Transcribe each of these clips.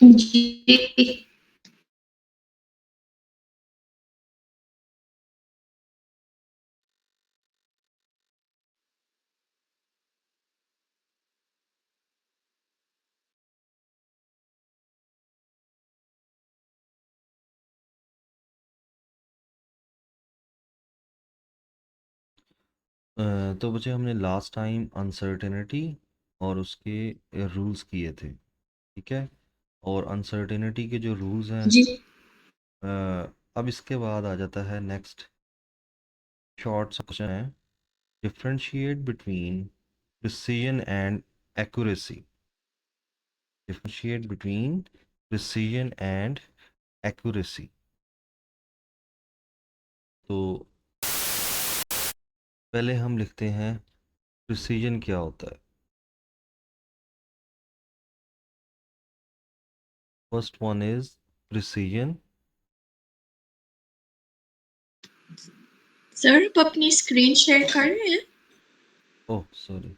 जी। तो बच्चे हमने लास्ट टाइम अनसर्टेनिटी और उसके रूल्स किए थे, ठीक है। और अनसर्टेनिटी के जो रूल्स हैं, जी। अब इसके बाद आ जाता है नेक्स्ट शॉर्ट क्वेश्चन है, differentiate between precision and accuracy. Differentiate between precision and accuracy. तो पहले हम लिखते हैं प्रिसीजन क्या होता है। First one is precision. Sir आप अपनी स्क्रीन शेयर कर रहे हैं? Oh sorry.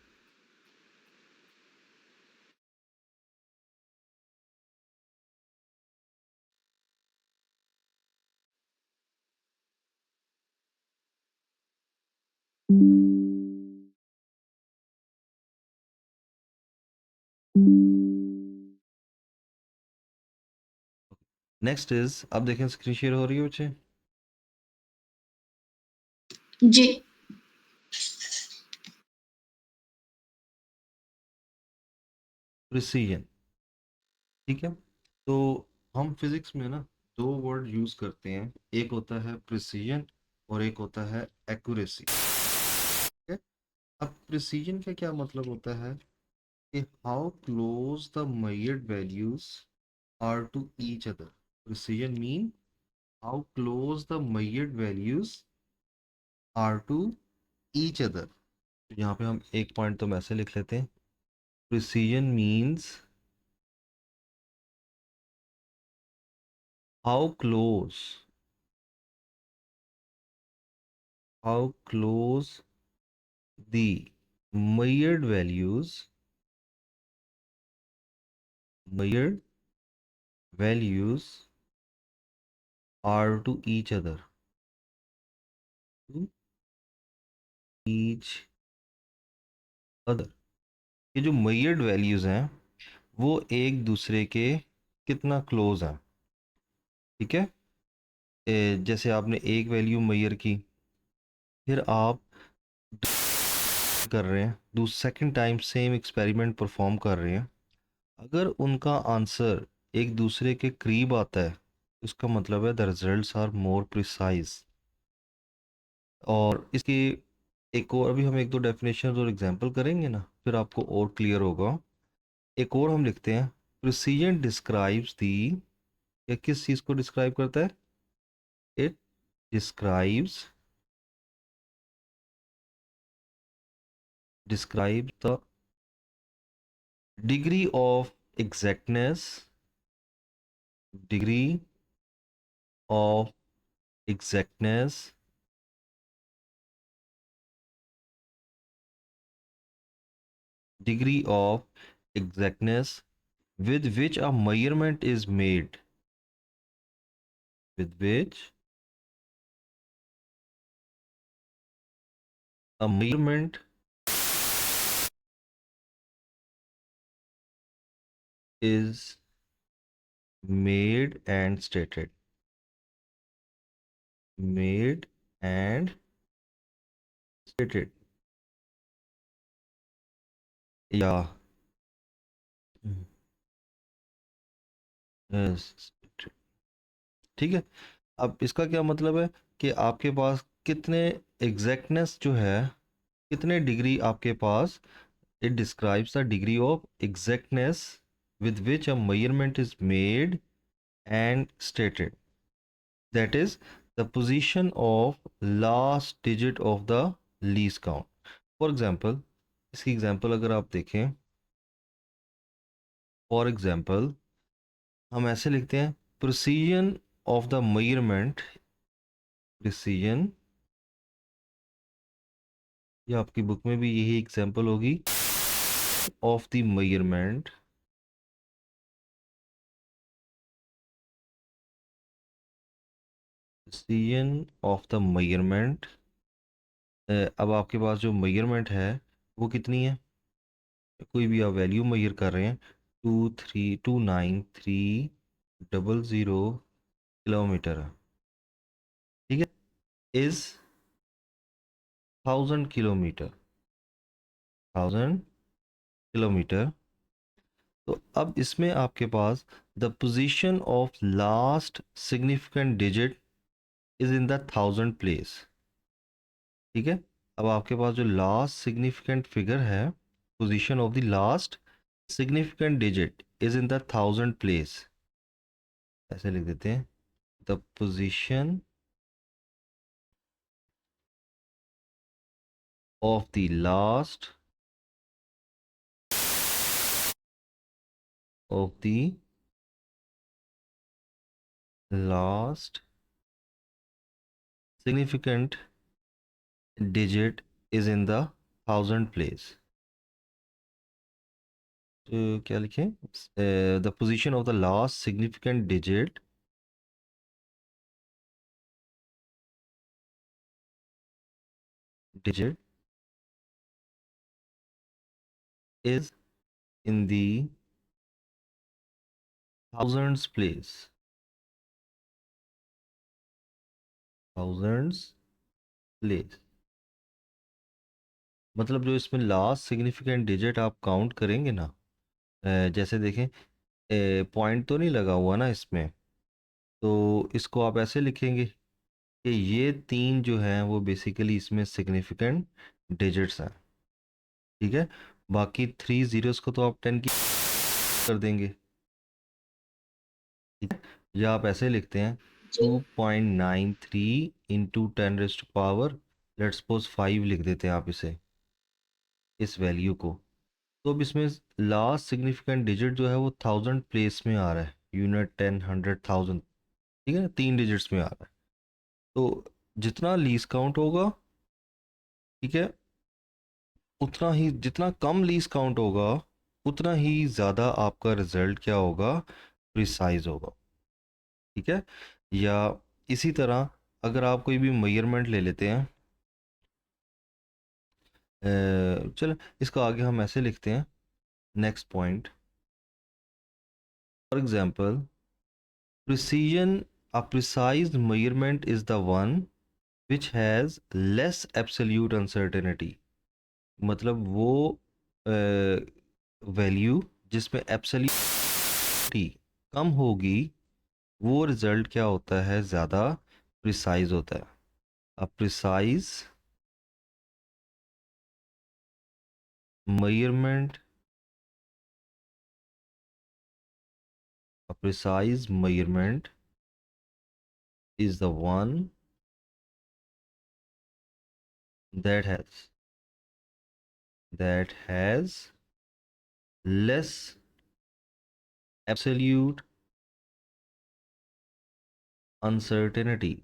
नेक्स्ट इज, अब देखें स्क्रीन शेयर हो रही है बच्चे। जी। प्रिसीजन, ठीक है। तो हम फिजिक्स में ना दो वर्ड यूज करते हैं, एक होता है प्रिसीजन और एक होता है एक्यूरेसी, ठीक है। अब प्रिसीजन का क्या मतलब होता है कि how close the measured values are to each other. Precision mean how close the measured values are to each other। यहाँ पे हम एक पॉइंट तो ऐसे लिख लेते हैं, precision means how close the measured values are to each other, to each other। ये जो measured values हैं वो एक दूसरे के कितना क्लोज हैं, ठीक है। जैसे आपने एक वैल्यू मेजर की, फिर आप कर रहे हैं, second time same experiment perform कर रहे हैं, अगर उनका आंसर एक दूसरे के करीब आता है, उसका मतलब है the results are more precise. और इसकी एक और, अभी हम एक दो डेफिनेशन और एग्जांपल करेंगे ना, फिर आपको और क्लियर होगा। एक और हम लिखते हैं, प्रिसीजन डिस्क्राइब्स दी, या किस चीज़ को डिस्क्राइब करता है, it describe the degree of exactness, degree of exactness degree of exactness with which a measurement is made, with which a measurement is made and stated, made and stated, या yes, ठीक है। अब इसका क्या मतलब है कि आपके पास कितने एग्जैक्टनेस जो है, कितने डिग्री आपके पास, it describes the degree of exactness with which a measurement is made and stated, that is the position of last digit of the least count। For example, इसकी एग्जाम्पल अगर आप देखें, फॉर एग्जाम्पल हम ऐसे लिखते हैं, precision of the measurement, precision, या आपकी बुक में भी यही एग्जाम्पल होगी, of the measurement precision of the measurement, अब आपके पास जो मेजरमेंट है वो कितनी है, कोई भी आप वैल्यू मेजर कर रहे हैं, 2329300 ठीक है, इज 1000 किलोमीटर, 1000 किलोमीटर। तो अब इसमें आपके पास the position of last significant digit is in the 1000 place, ठीक है। अब आपके पास जो लास्ट सिग्निफिकेंट फिगर है, position of the last significant digit is in the 1000 place, ऐसे लिख देते हैं, the position of the last of the last significant digit is in the 1000 place. तो क्या लिखें, the position of the last significant digit is in the thousands place, thousands place। मतलब जो इसमें लास्ट सिग्निफिकेंट डिजिट आप count करेंगे ना, जैसे देखें, पॉइंट तो नहीं लगा हुआ ना इसमें, तो इसको आप ऐसे लिखेंगे कि ये तीन जो हैं वो बेसिकली इसमें सिग्निफिकेंट डिजिट्स हैं, ठीक है। बाकी 3 जीरोस को तो आप 10 की कर देंगे, ठीक है। या आप ऐसे लिखते हैं जी 2.93 इंटू 10 लेट्स सपोज 5 लिख देते हैं आप इसे, इस वैल्यू को। तो अब इसमें लास्ट सिग्निफिकेंट डिजिट जो है वो 1000 प्लेस में आ रहा है, यूनिट 10 100 1000, ठीक है, 3 डिजिट्स में आ रहा है। तो जितना लीस्ट काउंट होगा, ठीक है, उतना ही, जितना कम लीस्ट काउंट होगा उतना ही ज़्यादा आपका रिजल्ट क्या होगा, प्रिसाइज होगा, ठीक है। या इसी तरह अगर आप कोई भी मेजरमेंट ले लेते हैं, चलो इसका आगे हम ऐसे लिखते हैं, next point, for example precision, a precise measurement is the one which has less absolute uncertainty, मतलब वो वैल्यू जिसमें एब्सोल्यूट कम होगी, वो रिजल्ट क्या होता है, ज़्यादा प्रिसाइज होता है। अब precise measurement, a precise measurement is the one that has less absolute uncertainty.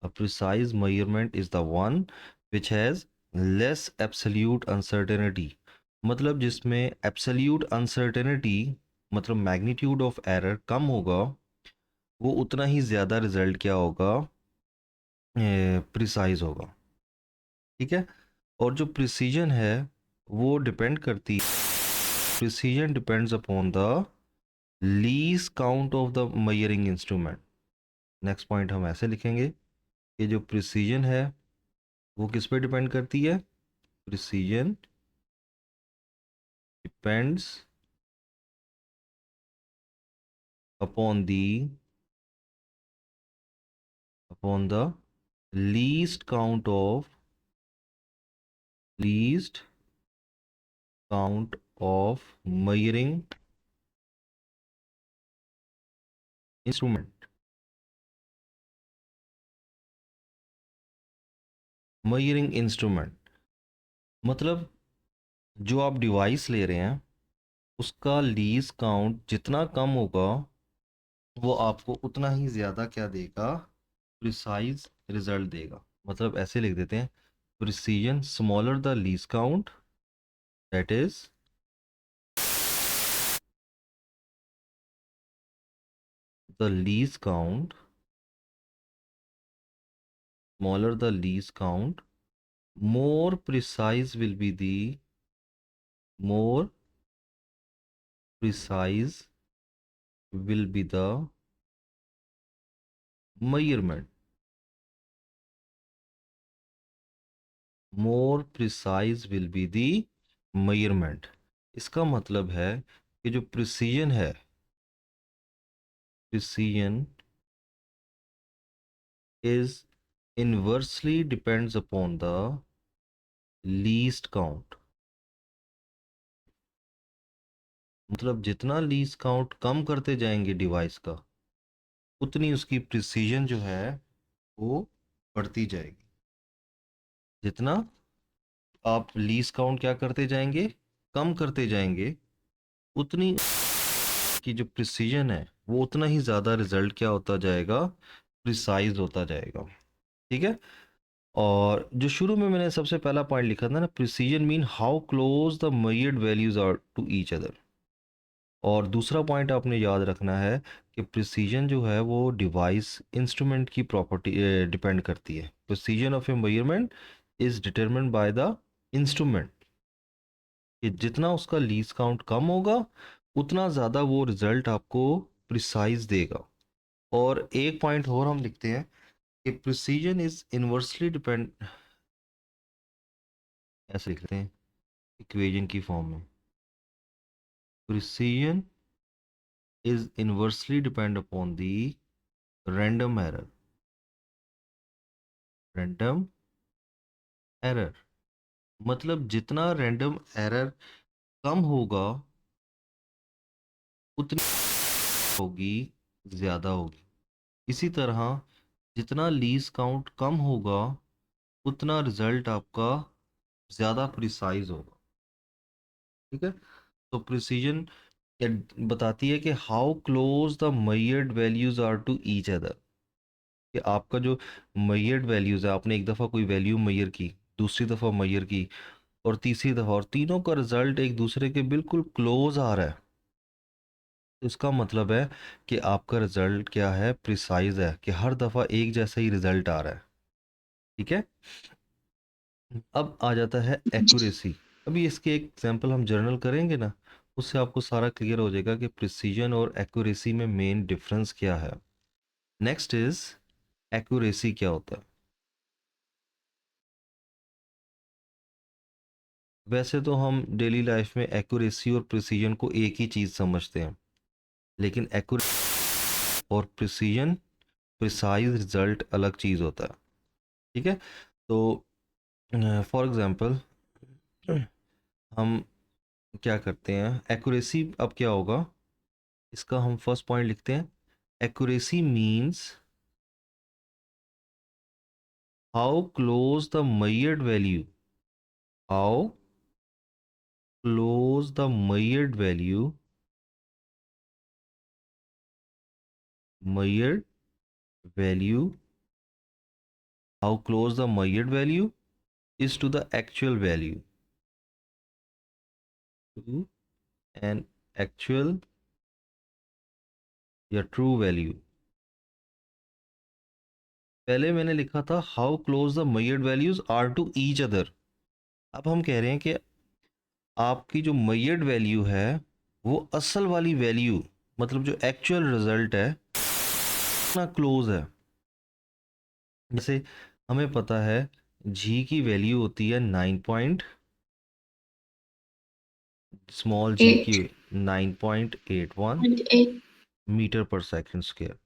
A precise measurement is the one which has less absolute uncertainty, मतलब जिसमें absolute uncertainty मतलब मैग्नीट्यूड ऑफ एरर कम होगा, वो उतना ही ज़्यादा रिजल्ट क्या होगा, प्रिसाइज होगा, ठीक है। और जो प्रिसीजन है वो डिपेंड करती, precision depends upon the least count of the measuring instrument. Next point हम ऐसे लिखेंगे कि जो प्रिसीजन है वो किस पे डिपेंड करती है, precision depends upon the least count of measuring instrument. Measuring instrument मतलब जो आप डिवाइस ले रहे हैं उसका लीस्ट काउंट जितना कम होगा, वो आपको उतना ही ज़्यादा क्या देगा, प्रिसाइज रिजल्ट देगा। मतलब ऐसे लिख देते हैं, precision smaller the least count, that is the least count, smaller the least count, more precise will be the more precise will be the measurement. More precise will be the measurement. इसका मतलब है कि जो precision है, precision is inversely depends upon the least count. मतलब जितना least count कम करते जाएंगे डिवाइस का, उतनी उसकी प्रिसीजन जो है वो बढ़ती जाएगी। जितना आप लीस्ट काउंट क्या करते जाएंगे, कम करते जाएंगे, उतनी की जो प्रिसीजन है वो उतना ही ज़्यादा रिजल्ट क्या होता जाएगा, प्रिसाइज होता जाएगा। ठीक है। और जो शुरू में मैंने सबसे पहला पॉइंट लिखा था ना, precision mean how close the measured values are to each other. और दूसरा पॉइंट आपने याद रखना है कि प्रिसीजन जो है वो डिवाइस इंस्ट्रूमेंट की प्रॉपर्टी डिपेंड करती है। Precision of A measurement is determined by the instrument. कि जितना उसका लीस्ट काउंट कम होगा, उतना ज़्यादा वो रिजल्ट आपको प्रिसाइज देगा। और एक पॉइंट और हम लिखते हैं कि प्रिसीजन इज इन्वर्सली डिपेंड, ऐसे लिखते हैं इक्वेशन की फॉर्म में, precision is inversely depend upon the random error. Random error मतलब जितना रैंडम एरर कम होगा, उतनी होगी ज़्यादा होगी। इसी तरह जितना लीस्ट काउंट कम होगा, उतना रिजल्ट आपका ज़्यादा प्रिसाइज होगा। ठीक है। तो प्रिसीजन बताती है कि how close the measured values are to each other. कि आपका जो मेजर्ड वैल्यूज है, आपने एक दफ़ा कोई वैल्यू मेजर की, दूसरी दफ़ा मेजर की, और तीसरी दफ़ा, और तीनों का रिजल्ट एक दूसरे के बिल्कुल क्लोज आ रहा है, तो इसका मतलब है कि आपका रिजल्ट क्या है, प्रिसाइज है, कि हर दफ़ा एक जैसा ही रिजल्ट आ रहा है। ठीक है। अब आ जाता है एक्यूरेसी। अभी इसके एक एग्जांपल हम जर्नल करेंगे ना, उससे आपको सारा क्लियर हो जाएगा कि प्रिसीजन और एक्यूरेसी में मेन डिफरेंस क्या है। नेक्स्ट इज एक्यूरेसी क्या होता है। वैसे तो हम डेली लाइफ में एक्यूरेसी और प्रिसीजन को एक ही चीज़ समझते हैं, लेकिन एक्यूरेसी और प्रिसीजन, प्रिसाइज रिजल्ट अलग चीज़ होता है। ठीक है। तो फॉर एग्जांपल हम क्या करते हैं, एक्यूरेसी अब क्या होगा, इसका हम फर्स्ट पॉइंट लिखते हैं। Accuracy means how close the measured value, how close the measured value, measured value, how close the measured value is to the actual value, to an actual या ट्रू वैल्यू। पहले मैंने लिखा था how close the measured values are to each other. अब हम कह रहे हैं कि आपकी जो measured वैल्यू है वो असल वाली वैल्यू, मतलब जो एक्चुअल रिजल्ट है, कितना क्लोज है। जैसे हमें पता है जी की वैल्यू होती है 9 पॉइंट, स्मॉल जी की 9.81 8.8 मीटर पर सेकंड स्क्वायर।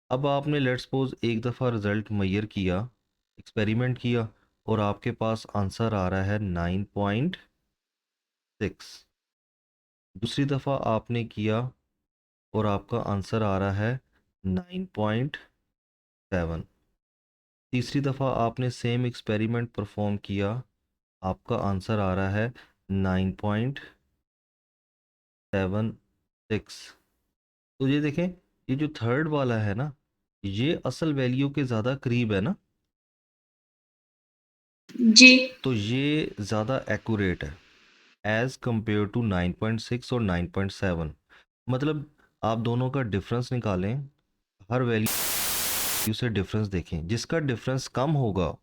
अब आपने लेट्स सपोज एक दफ़ा रिजल्ट मेजर किया, एक्सपेरिमेंट किया, और आपके पास आंसर आ रहा है 9.6। दूसरी दफ़ा आपने किया और आपका आंसर आ रहा है 9.7। तीसरी दफ़ा आपने सेम एक्सपेरिमेंट परफॉर्म किया, आपका आंसर आ रहा है 9.76। तो ये देखें, ये जो थर्ड वाला है ना, ये असल वैल्यू के ज़्यादा करीब है ना, जी तो ये ज़्यादा एक्यूरेट है एज़ कंपेयर टू 9.6 और 9.7। मतलब आप दोनों का डिफरेंस निकालें हर वैल्यू से डिफरेंस देखें, जिसका डिफरेंस कम होगा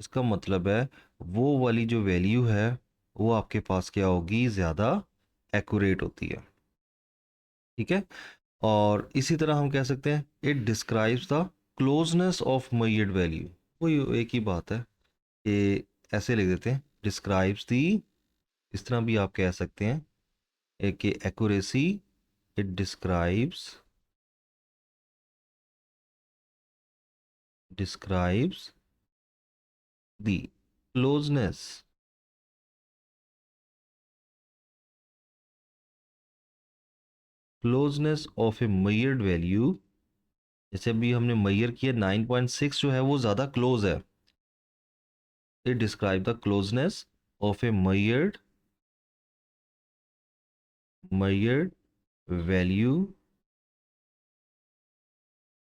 इसका मतलब है वो वाली जो वैल्यू है वो आपके पास क्या होगी, ज़्यादा एक्यूरेट होती है। ठीक है, और इसी तरह हम कह सकते हैं it describes the closeness of measured value. वही एक ही बात है कि ऐसे लिख देते हैं डिस्क्राइब्स दी, इस तरह भी आप कह सकते हैं कि accuracy, it describes the closeness of A measured value. जैसे अभी हमने मेजर किया 9.6 जो है वो ज़्यादा क्लोज है। It describe the closeness of A measured value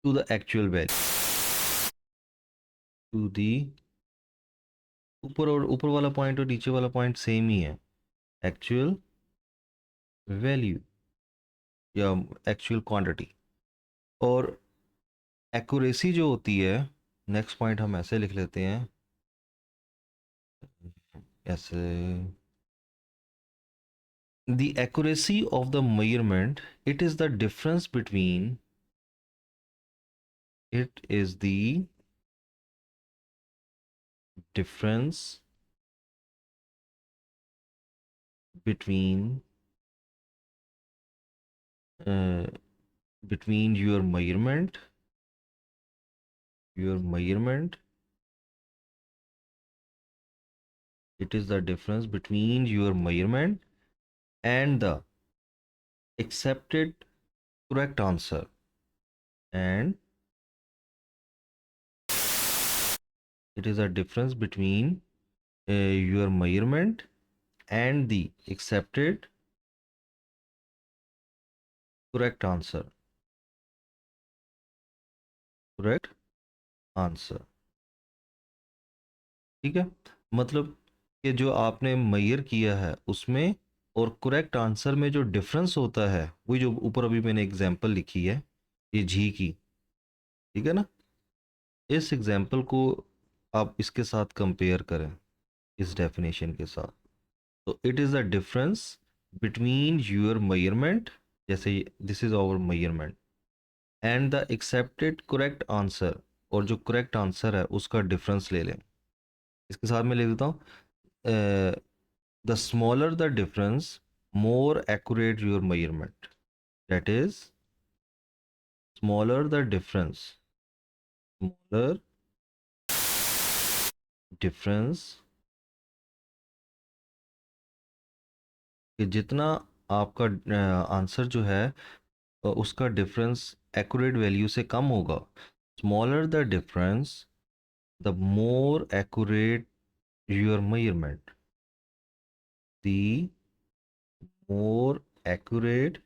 to the actual value, to the ऊपर, और ऊपर वाला पॉइंट और नीचे वाला पॉइंट सेम ही है, एक्चुअल वैल्यू या एक्चुअल क्वांटिटी। और एक्यूरेसी जो होती है, नेक्स्ट पॉइंट हम ऐसे लिख लेते हैं, ऐसे, the accuracy of the measurement, it is the difference between, it is the difference between uh, between your measurement, it is the difference between your measurement and the accepted correct answer, and it is a difference between your measurement and the accepted correct answer, correct answer। ठीक है, मतलब कि जो आपने major किया है उसमें और करेक्ट आंसर में जो डिफरेंस होता है, वही जो ऊपर अभी मैंने एग्जांपल लिखी है ये जी की, ठीक है ना, इस एग्जांपल को आप इसके साथ कंपेयर करें, इस डेफिनेशन के साथ। तो it is the difference between your measurement, जैसे this is our measurement, and the accepted correct answer, और जो करेक्ट आंसर है उसका डिफरेंस ले लें। इसके साथ मैं लिख देता हूँ, the smaller the difference, more accurate your measurement, that is smaller the smaller difference, कि जितना आपका आंसर जो है उसका डिफरेंस एक्यूरेट वैल्यू से कम होगा, smaller the difference the more accurate your measurement, the more accurate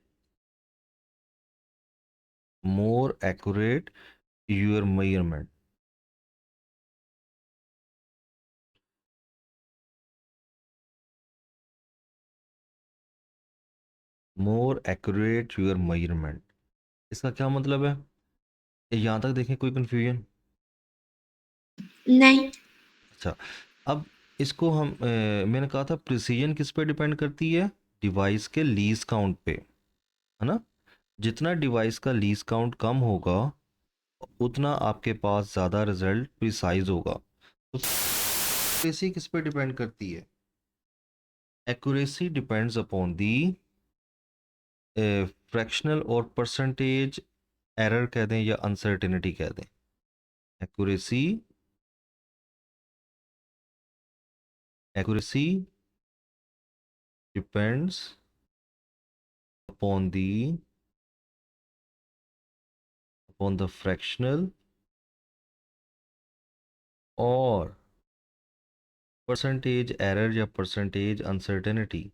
your measurement. More accurate your measurement, इसका क्या मतलब है, यहाँ तक देखें कोई कंफ्यूजन? नहीं। अच्छा, अब इसको हम मैंने कहा था प्रिसीजन किस पे डिपेंड करती है, डिवाइस के लीज काउंट पे, है ना। जितना डिवाइस का लीज काउंट कम होगा उतना आपके पास ज़्यादा रिजल्ट प्रिसाइज होगा। तो एक्यूरेसी किस पे डिपेंड करती है, accuracy depends upon the fractional और परसेंटेज एरर कह दें या अनसर्टेनिटी कह दें। Accuracy depends upon the fractional or percentage error या percentage uncertainty,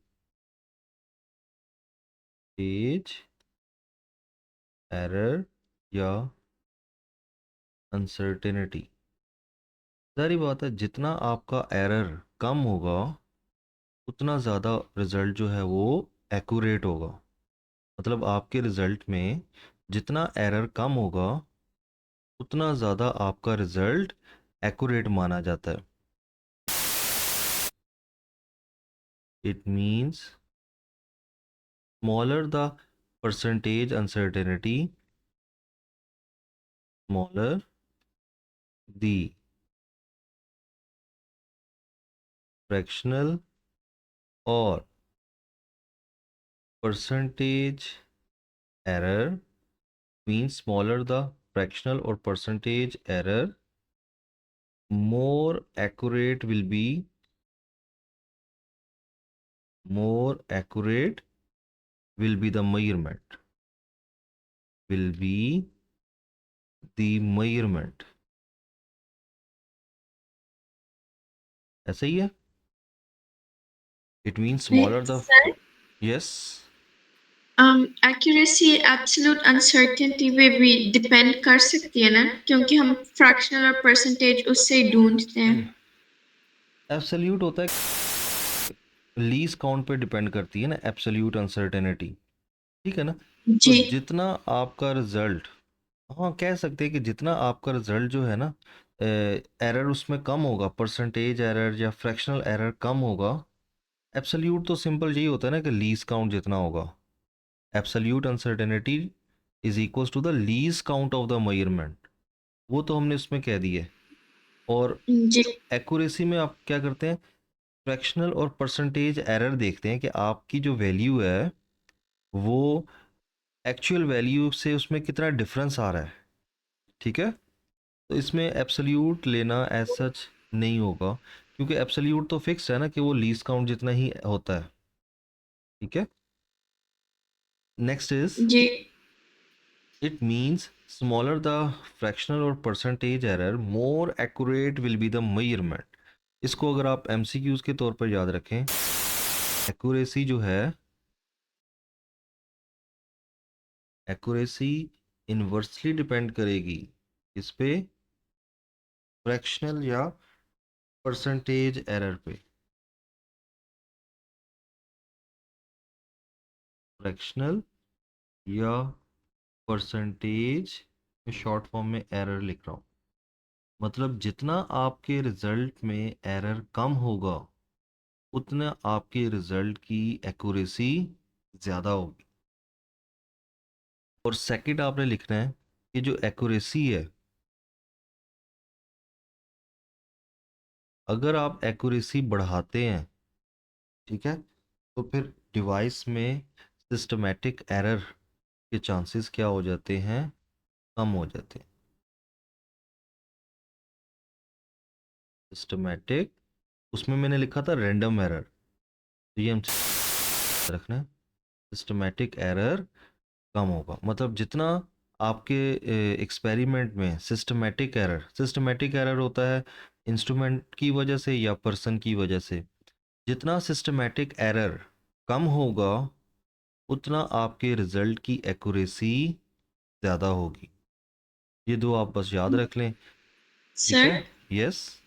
percentage error या uncertainty। सारी बात है, जितना आपका एरर कम होगा उतना ज़्यादा रिजल्ट जो है वो एक्यूरेट होगा। मतलब आपके रिजल्ट में जितना एरर कम होगा उतना ज़्यादा आपका रिजल्ट एक्यूरेट माना जाता है. It means smaller the percentage uncertainty, smaller the fractional or percentage error, means smaller the fractional or percentage error, more accurate will be the measurement, will be the measurement. ऐसा ही है. It means smaller the, sir yes, accuracy absolute uncertainty पे भी depend कर सकती है ना, क्योंकि हम फ्रैक्शनल और परसेंटेज उससे ही ढूंढते हैं. एब्सोल्यूट होता है, लीस्ट काउंट पे डिपेंड करती है ना एब्सोल्यूट अनसर्टेनिटी. ठीक है ना. तो जी जितना आपका रिजल्ट, हाँ कह सकते हैं कि जितना आपका रिजल्ट जो है ना एरर उसमें कम होगा, परसेंटेज एरर या फ्रैक्शनल एरर कम होगा. एब्सोल्यूट तो सिंपल यही होता है ना कि लीस्ट काउंट जितना होगा. Absolute uncertainty is equals to the least count of the measurement. वो तो हमने उसमें कह दिया है. और जी एक्यूरेसी में आप क्या करते हैं, फ्रैक्शनल और परसेंटेज एरर देखते हैं कि आपकी जो वैल्यू है वो एक्चुअल वैल्यू से उसमें कितना डिफरेंस आ रहा है. ठीक है. तो इसमें एब्सोल्यूट लेना एज सच नहीं होगा, क्योंकि एब्सोल्यूट तो फिक्स है ना कि वो लीस्ट काउंट जितना ही होता है. ठीक है. नेक्स्ट इज, जी it means smaller the fractional और percentage error more accurate will be the measurement. इसको अगर आप एमसीक्यूज के तौर पर याद रखें, एक्यूरेसी जो है, एक्यूरेसी इन्वर्सली डिपेंड करेगी इस पे, फ्रैक्शनल या परसेंटेज एरर पे. फ्रैक्शनल या परसेंटेज, में शॉर्ट फॉर्म में एरर लिख रहा हूँ. मतलब जितना आपके रिजल्ट में एरर कम होगा उतना आपके रिजल्ट की एक्यूरेसी ज़्यादा होगी. और सेकंड आपने लिखना है कि जो एक्यूरेसी है, अगर आप एक्यूरेसी बढ़ाते हैं, ठीक है, तो फिर डिवाइस में सिस्टमेटिक एरर के चांसेस क्या हो जाते हैं, कम हो जाते हैं. सिस्टमेटिक, उसमें मैंने लिखा था रैंडम एरर, तो ये हम रखना है. सिस्टमेटिक एरर कम होगा, मतलब जितना आपके एक्सपेरिमेंट में सिस्टमेटिक एरर होता है इंस्ट्रूमेंट की वजह से या पर्सन की वजह से, जितना सिस्टमेटिक एरर कम होगा उतना आपके रिजल्ट की एक्यूरेसी ज़्यादा होगी. ये दो आप बस याद रख लें. ठीक सर है. यस.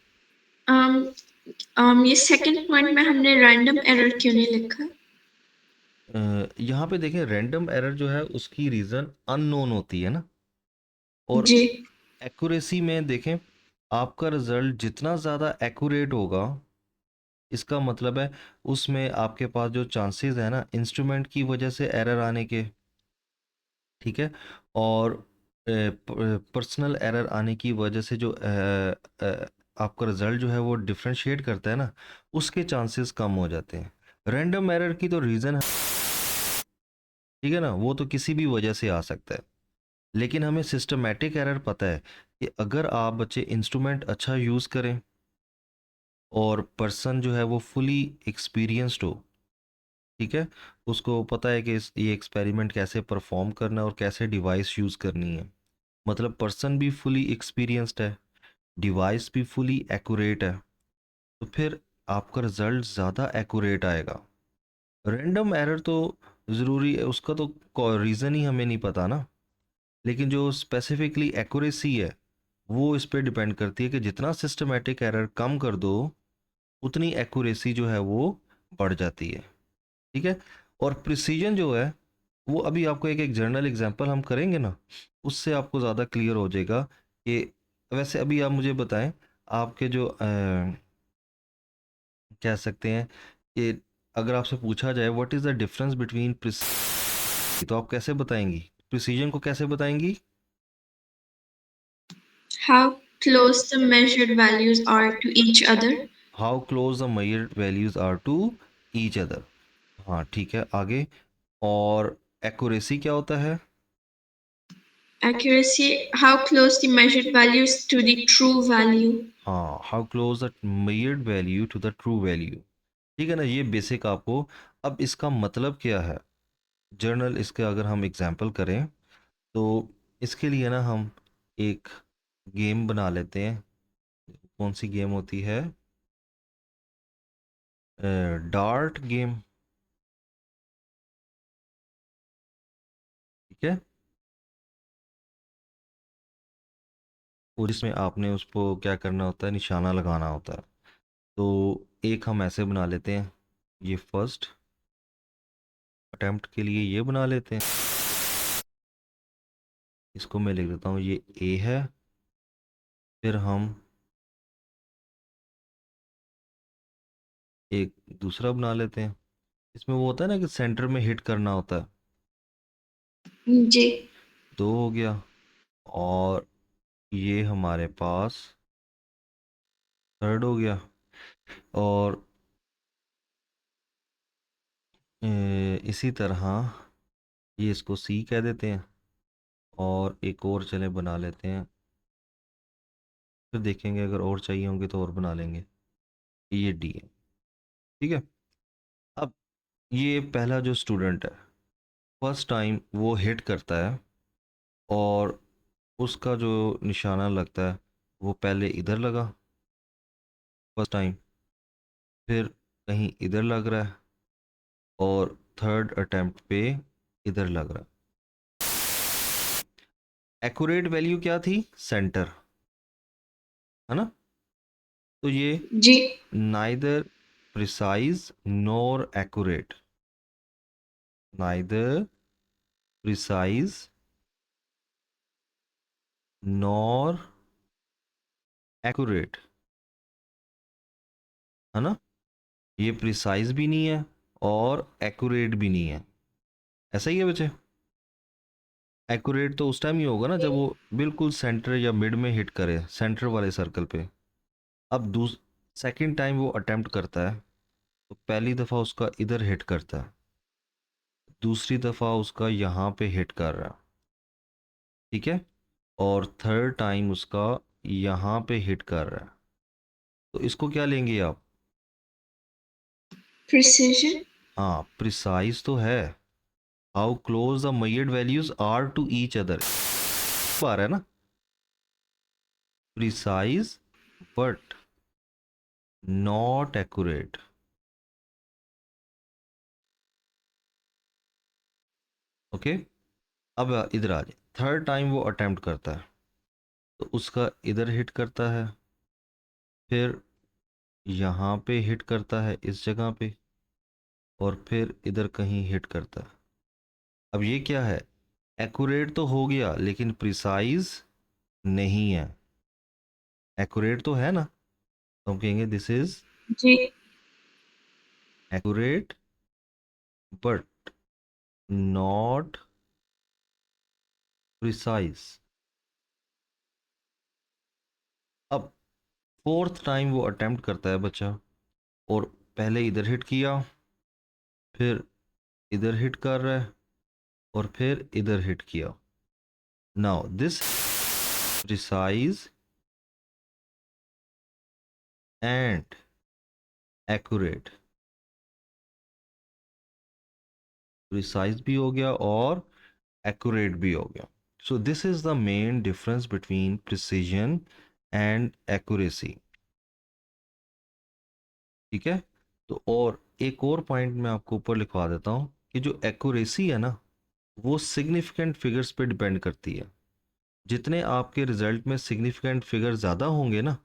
ये सेकंड पॉइंट में हमने रैंडम एरर क्यों नहीं लिखा? यहाँ पे देखें, रैंडम एरर जो है उसकी रीज़न अननोन होती है ना. और जी एक्यूरेसी में देखें, आपका रिजल्ट जितना ज़्यादा एक्यूरेट होगा, इसका मतलब है उसमें आपके पास जो चांसेस है ना इंस्ट्रूमेंट की वजह से एरर आने के, ठीक है, और पर्सनल एरर आने की वजह से जो आपका रिजल्ट जो है वो डिफ्रेंशिएट करता है ना, उसके चांसेस कम हो जाते हैं. रैंडम एरर की तो रीज़न है, ठीक है ना, वो तो किसी भी वजह से आ सकता है. लेकिन हमें सिस्टमेटिक एरर पता है कि अगर आप बच्चे इंस्ट्रूमेंट अच्छा यूज़ करें और पर्सन जो है वो फुली एक्सपीरियंस्ड हो, ठीक है, उसको पता है कि ये एक्सपेरिमेंट कैसे परफॉर्म करना है और कैसे डिवाइस यूज़ करनी है, मतलब पर्सन भी फुली एक्सपीरियंस्ड है, डिवाइस भी फुली एक्यूरेट है, तो फिर आपका रिजल्ट ज़्यादा एक्यूरेट आएगा. रैंडम एरर तो ज़रूरी है, उसका तो रीज़न ही हमें नहीं पता ना. लेकिन जो स्पेसिफिकली एक्यूरेसी है वो इस पे डिपेंड करती है कि जितना सिस्टमेटिक एरर कम कर दो उतनी एक्यूरेसी जो है वो बढ़ जाती है. ठीक है. और प्रिसीजन जो है वो अभी आपको एक एक जर्नल एग्जांपल हम करेंगे ना, उससे आपको ज़्यादा क्लियर हो जाएगा कि वैसे अभी आप मुझे बताएं, आपके जो कह सकते हैं कि अगर आपसे पूछा जाए what is the difference between तो आप कैसे बताएंगी, प्रिसीजन को कैसे बताएंगी? How close the measured values are to each other. How close the measured values are to each other. हाँ ठीक है, आगे। और एक्यूरेसी क्या होता है? Accuracy, how close the measured values to the true value. हाँ, how close the measured value to the true value. ठीक है ना, ये बेसिक आपको। अब इसका मतलब क्या है जर्नल, इसके अगर हम एग्जाम्पल करें तो इसके लिए ना हम एक गेम बना लेते हैं। कौन सी गेम होती है? Dart game. ठीक है, और इसमें आपने उसको क्या करना होता है, निशाना लगाना होता है। तो एक हम ऐसे बना लेते हैं, ये फर्स्ट अटेम्प्ट के लिए ये बना लेते हैं। इसको मैं लिख देता हूँ, ये ए है। फिर हम एक दूसरा बना लेते हैं, इसमें वो होता है ना कि सेंटर में हिट करना होता है। जी। दो हो गया। और ये हमारे पास थर्ड हो गया। और इसी तरह ये इसको सी कह देते हैं। और एक और चले बना लेते हैं, फिर देखेंगे अगर और चाहिए होंगे तो और बना लेंगे। ये डी है। ठीक है। अब ये पहला जो स्टूडेंट है, फर्स्ट टाइम वो हिट करता है और उसका जो निशाना लगता है वो पहले इधर लगा फर्स्ट टाइम, फिर कहीं इधर लग रहा है, और थर्ड अटेम्प्ट पे इधर लग रहा है। एक्यूरेट वैल्यू क्या थी? सेंटर, है ना? तो ये जी। Neither precise nor accurate, neither precise nor accurate, है ना? ये प्रिसाइज भी नहीं है और एक्यूरेट भी नहीं है। ऐसा ही है बच्चे। एक्यूरेट तो उस टाइम ही होगा ना जब वो बिल्कुल सेंटर या मिड में हिट करे, सेंटर वाले सर्कल पे। अब सेकंड टाइम वो अटेम्प्ट करता है तो पहली दफ़ा उसका इधर हिट करता है, दूसरी दफ़ा उसका यहाँ पे हिट कर रहा है। ठीक है। और थर्ड टाइम उसका यहाँ पे हिट कर रहा है। तो इसको क्या लेंगे आप? Precision. हाँ, प्रिसाइज तो है। How close the measured values are to each other आ रहा है ना, precise but not accurate. Okay. अब इधर आ जाए, थर्ड टाइम वो अटेम्प्ट करता है तो उसका इधर हिट करता है, फिर यहाँ पे हिट करता है इस जगह पे, और फिर इधर कहीं हिट करता है। अब ये क्या है? एक्यूरेट तो हो गया लेकिन प्रिसाइज नहीं है। एक्यूरेट तो है ना, तो हम कहेंगे दिस इज जी। Accurate but not precise. अब फोर्थ टाइम वो अटेम्प्ट करता है बच्चा, और पहले इधर हिट किया, फिर इधर हिट कर रहा है, और फिर इधर हिट किया। Now this precise and accurate, precise भी हो गया और एक्यूरेट भी हो गया। So this is the main difference between precision and accuracy. ठीक है। तो और एक और पॉइंट मैं आपको ऊपर लिखवा देता हूँ कि जो एक्यूरेसी है ना, वो सिग्निफिकेंट फिगर्स पे डिपेंड करती है। जितने आपके रिजल्ट में सिग्निफिकेंट फिगर ज़्यादा होंगे ना,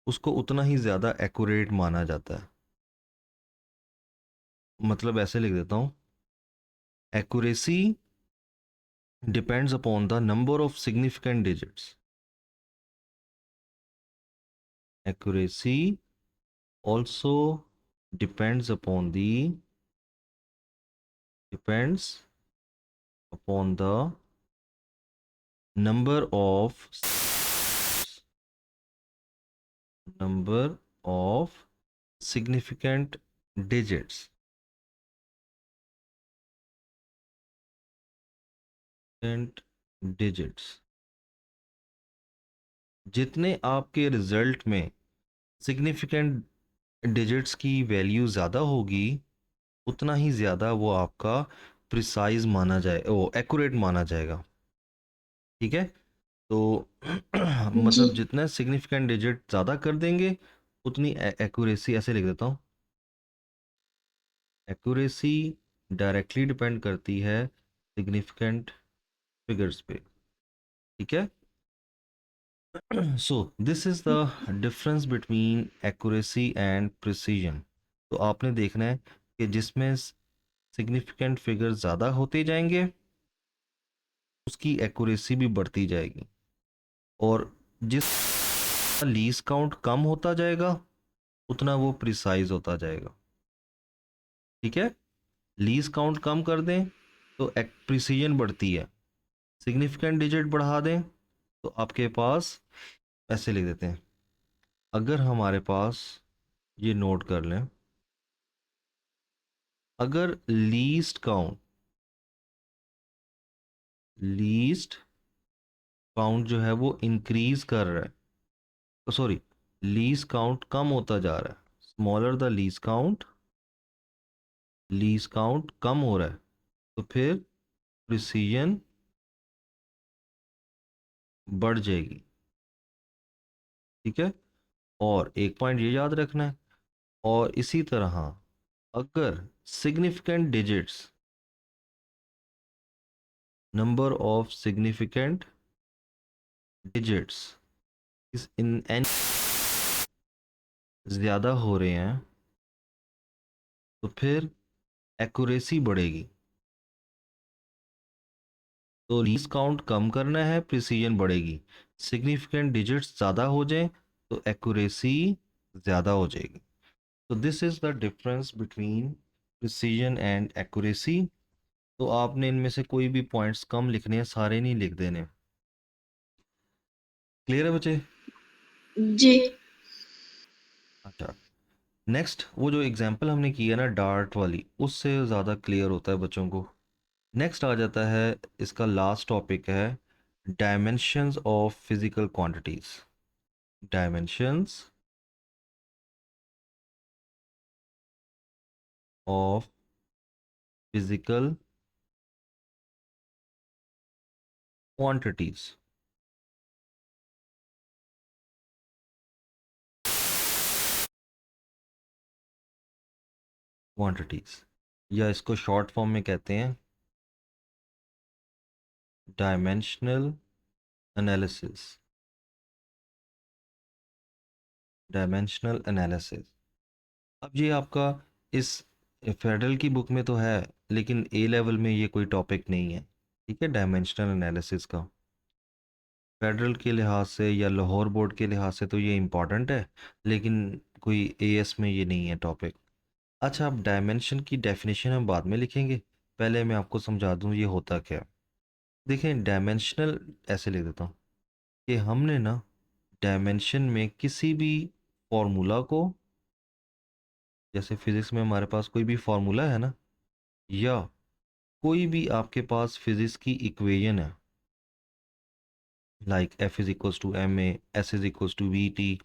उसको उतना ही ज़्यादा एक्यूरेट माना जाता है। मतलब ऐसे लिख देता हूँ, accuracy depends upon the number of significant digits. Accuracy also depends upon the number of significant digits. जितने आपके रिजल्ट में सिग्निफिकेंट डिजिट्स की वैल्यू ज़्यादा होगी, उतना ही ज़्यादा वो आपका प्रिसाइज माना जाए, वो एक्यूरेट माना जाएगा। ठीक है, तो जी। मतलब जितने सिग्निफिकेंट डिजिट ज़्यादा कर देंगे उतनी एक्यूरेसी, ऐसे लिख देता हूँ, एक्यूरेसी डायरेक्टली डिपेंड करती है सिग्निफिकेंट फिगर्स पे। ठीक है, so this is the difference between accuracy and precision. तो आपने देखना है कि जिसमें सिग्निफिकेंट फिगर ज़्यादा होते जाएंगे उसकी एक्यूरेसी भी बढ़ती जाएगी, और जिस लीज काउंट कम होता जाएगा उतना वो प्रिसाइज होता जाएगा। ठीक है, लीज काउंट कम कर दें तो प्रिसीजन बढ़ती है, सिग्निफिकेंट डिजिट बढ़ा दें तो आपके पास, ऐसे लिख देते हैं, अगर हमारे पास, ये नोट कर लें, अगर लीस्ट काउंट जो है वो इंक्रीज कर रहा है, सॉरी, लीज काउंट कम होता जा रहा है, स्मॉलर द लीज काउंट कम हो रहा है, तो फिर प्रिसीजन बढ़ जाएगी। ठीक है, और एक पॉइंट ये याद रखना है, और इसी तरह अगर significant digits, number of significant digits इस इन एन ज़्यादा हो रहे हैं तो फिर एक्यूरेसी बढ़ेगी। तो लीस्ट काउंट कम करना है, प्रिसीजन बढ़ेगी, सिग्निफिकेंट डिजिट्स ज़्यादा हो जाएं तो एक्यूरेसी ज़्यादा हो जाएगी। तो this is the difference between precision and accuracy. तो आपने इनमें से कोई भी पॉइंट्स कम लिखने हैं, सारे नहीं लिख देने। क्लियर है बच्चे? जी। अच्छा, नेक्स्ट वो जो एग्जांपल हमने किया ना डार्ट वाली, उससे ज़्यादा क्लियर होता है बच्चों को। नेक्स्ट आ जाता है, इसका लास्ट टॉपिक है dimensions of physical quantities. Dimensions of physical quantities. Quantities, या इसको शॉर्ट फॉर्म में कहते हैं डायमेंशनल एनालिसिस। डायमेंशनल एनालिसिस, अब ये आपका इस फेडरल की बुक में तो है, लेकिन ए लेवल में ये कोई टॉपिक नहीं है। ठीक है, डायमेंशनल एनालिसिस का फेडरल के लिहाज से या लाहौर बोर्ड के लिहाज से तो ये इम्पॉर्टेंट है, लेकिन कोई एएस में ये नहीं है टॉपिक। अच्छा, अब डायमेंशन की डेफिनेशन हम बाद में लिखेंगे, पहले मैं आपको समझा दूं ये होता क्या है। देखें, डायमेंशनल, ऐसे लिख देता हूँ कि हमने ना डायमेंशन में किसी भी फॉर्मूला को, जैसे फिजिक्स में हमारे पास कोई भी फॉर्मूला है ना, या कोई भी आपके पास फिजिक्स की इक्वेशन है, like F is equals to M A, S is equals to V T,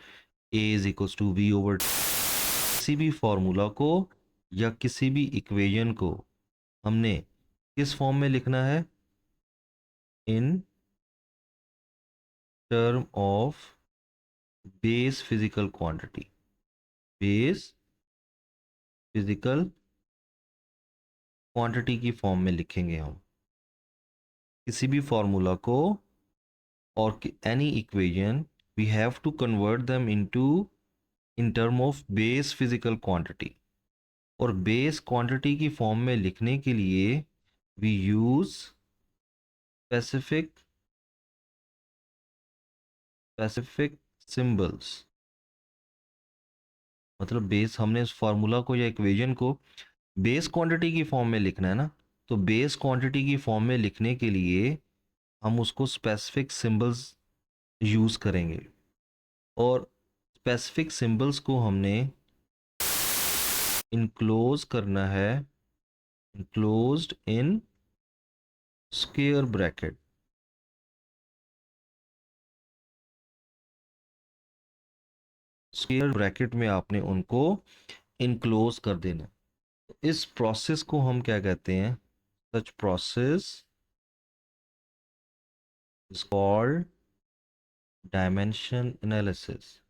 A is equals to V over, किसी भी फॉर्मूला को या किसी भी इक्वेशन को हमने किस फॉर्म में लिखना है, in term of base physical quantity. Base physical quantity की फॉर्म में लिखेंगे हम किसी भी फॉर्मूला को, और any equation we have to convert them into in term of base physical quantity. और बेस क्वांटिटी की फॉर्म में लिखने के लिए वी यूज स्पेसिफिक सिंबल्स। मतलब बेस, हमने इस फॉर्मूला को या इक्वेशन को बेस क्वांटिटी की फॉर्म में लिखना है ना, तो बेस क्वांटिटी की फॉर्म में लिखने के लिए हम उसको स्पेसिफिक सिंबल्स यूज करेंगे। और स्पेसिफिक सिंबल्स को हमने इनक्लोज करना है, enclosed in square bracket. Square bracket में आपने उनको इनक्लोज कर देना। इस प्रोसेस को हम क्या कहते हैं? सच process is called dimension analysis.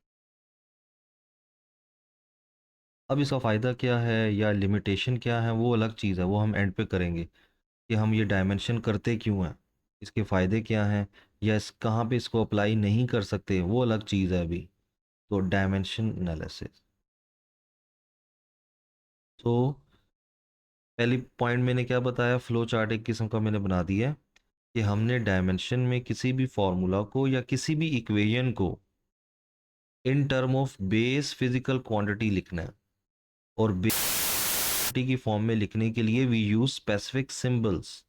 अब इसका फ़ायदा क्या है या लिमिटेशन क्या है, वो अलग चीज़ है, वो हम एंड पे करेंगे कि हम ये डायमेंशन करते क्यों हैं, इसके फ़ायदे क्या हैं, या इस कहाँ पे इसको अप्लाई नहीं कर सकते, वो अलग चीज़ है अभी। तो डायमेंशन एनालिसिस। तो पहली पॉइंट मैंने क्या बताया, फ्लो चार्ट एक किस्म का मैंने बना दिया है कि हमने डायमेंशन में किसी भी फॉर्मूला को या किसी भी इक्वेशन को इन term of base physical quantity लिखना है। और बेस क्वांटिटी की फॉर्म में लिखने के लिए वी यूज स्पेसिफिक सिंबल्स।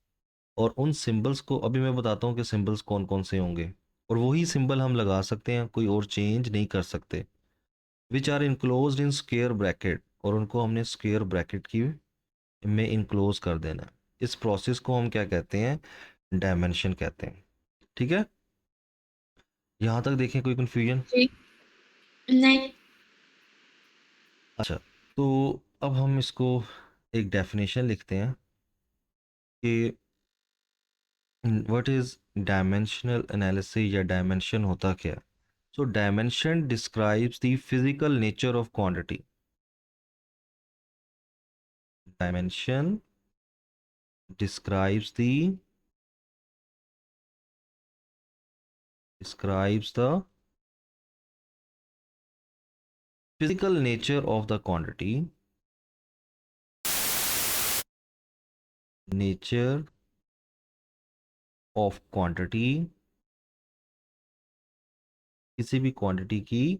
और उन सिंबल्स को अभी मैं बताता हूँ कि सिंबल्स कौन कौन से होंगे, और वही सिंबल हम लगा सकते हैं, कोई और चेंज नहीं कर सकते। Which are enclosed in square bracket, और उनको हमने स्क्वायर ब्रैकेट की में इनक्लोज कर देना है। इस प्रोसेस को हम क्या कहते हैं? डायमेंशन कहते हैं। ठीक है, यहाँ तक देखें कोई कंफ्यूजन? जी नहीं। अच्छा, तो अब हम इसको एक डेफिनेशन लिखते हैं कि व्हाट इज डायमेंशनल एनालिसिस, या डायमेंशन होता क्या है। So dimension describes the physical nature of quantity. Dimension describes the physical nature of the quantity, nature of quantity, किसी भी क्वांटिटी की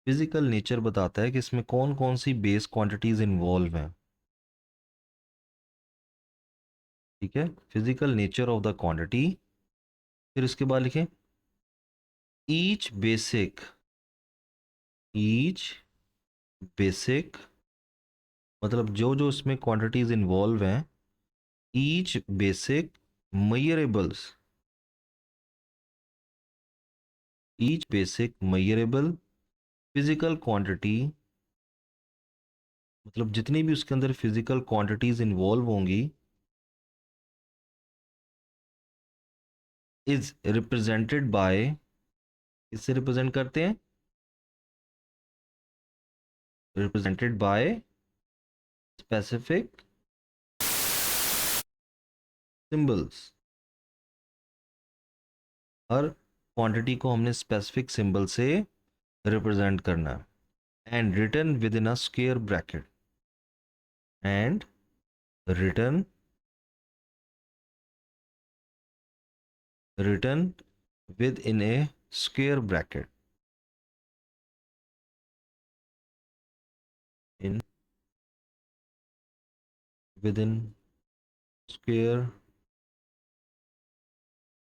फिजिकल नेचर बताता है कि इसमें कौन कौन सी बेस क्वांटिटीज इन्वॉल्व हैं। ठीक है, physical nature of the quantity. फिर इसके बाद लिखें ईच बेसिक, ईच बेसिक मतलब जो जो इसमें क्वांटिटीज इन्वॉल्व हैं, each basic measurables, each basic measurable physical quantity, मतलब जितनी भी उसके अंदर फिजिकल क्वांटिटीज इन्वॉल्व होंगी, इज रिप्रेजेंटेड बाय, इससे रिप्रेजेंट करते हैं, रिप्रेजेंटेड बाय स्पेसिफिक सिंबल्स। हर क्वांटिटी को हमने स्पेसिफिक सिंबल से रिप्रेजेंट करना है। And written within a square bracket, and written written within a square bracket, in within square